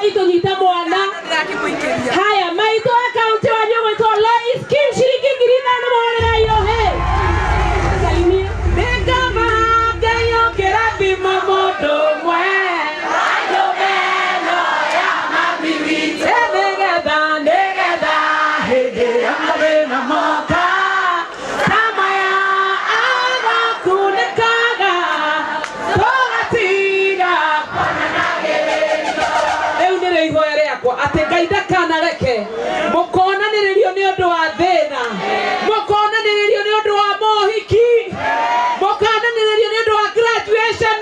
ito nyita mwana. Haya maito account wanyo mweto Lois Kim shilingi 5,000 mwana yo he. Salimia. Dekama gayo kerabi mamodo mwe. Ayo beno ya mabibi. Negeda hege amabe na mota. Tamaya aga kunekaga. Togatiga pananagendo. Eunere ihoere yakwa ategaida kana reke. Mukona nirerio ni undu wa thina. Mukona nirerio ni undu wa mohiki. Mukona nirerio ni undu wa graduation.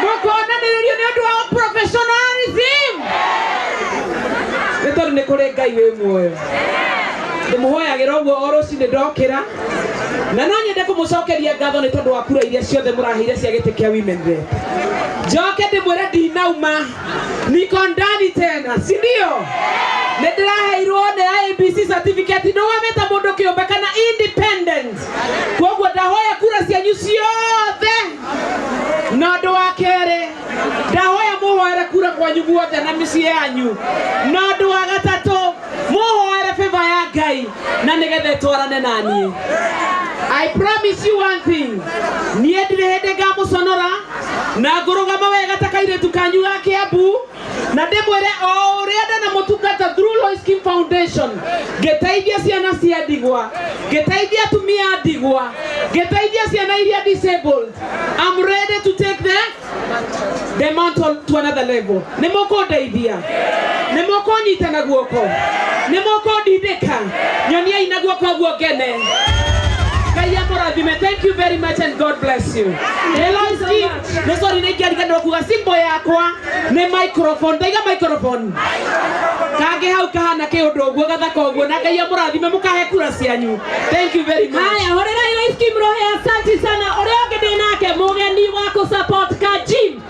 Mukona nirerio ni undu wa professionalism. Neto ni kure Ngai we muoyo. Ndimuhoyagira uguo oroci ndokira. Na no nyende kumucokeria ngatho ni tondu wa kura iria ciothe murahire cia giti kia women rep. Njoke ndimwire ndinauma. Niko ndani tena, si ndio? Ndiraheirwo ni IEBC certificate no wameta mundu kiumbe kana independent. Koguo ndahoya kura cianyu ciothe. Na ndu wa kere ndahoya muhoere kura kwanyu guothe na micii yanyu. Na ndu wa gatatu muhoere favor ya Ngai na nigethe twarane nanie. I promise you one thing. Nie ndire ngamuconora na ngurugama wega takairetu kanyu ga Kiambu na ndimwire o uria ndana mutungata through Lois Kim Foundation ngeteithia ciana cia ndigwa, ngeteithia atumia ndigwa, ngeteithia ciana iria disabled. I'm ready to take the mantle to another level. Nimoko ndeithia, nimoko nyita na guoko, nimoko ndindika, nyonia ina guoko guo ngene. Thank you very much and God bless you. Lois Kim, no sorry nekiarika ndokuga simbo yakwa ne microphone, taiga microphone. Kage hau kahana ke undu uguo gathaka uguo na Ngai amurathime mukahe kura cianyu. Thank you very much. Haya, horera Lois Kim rohe asante sana. Ore onge ndinake mugeni wa ku support ka Jim.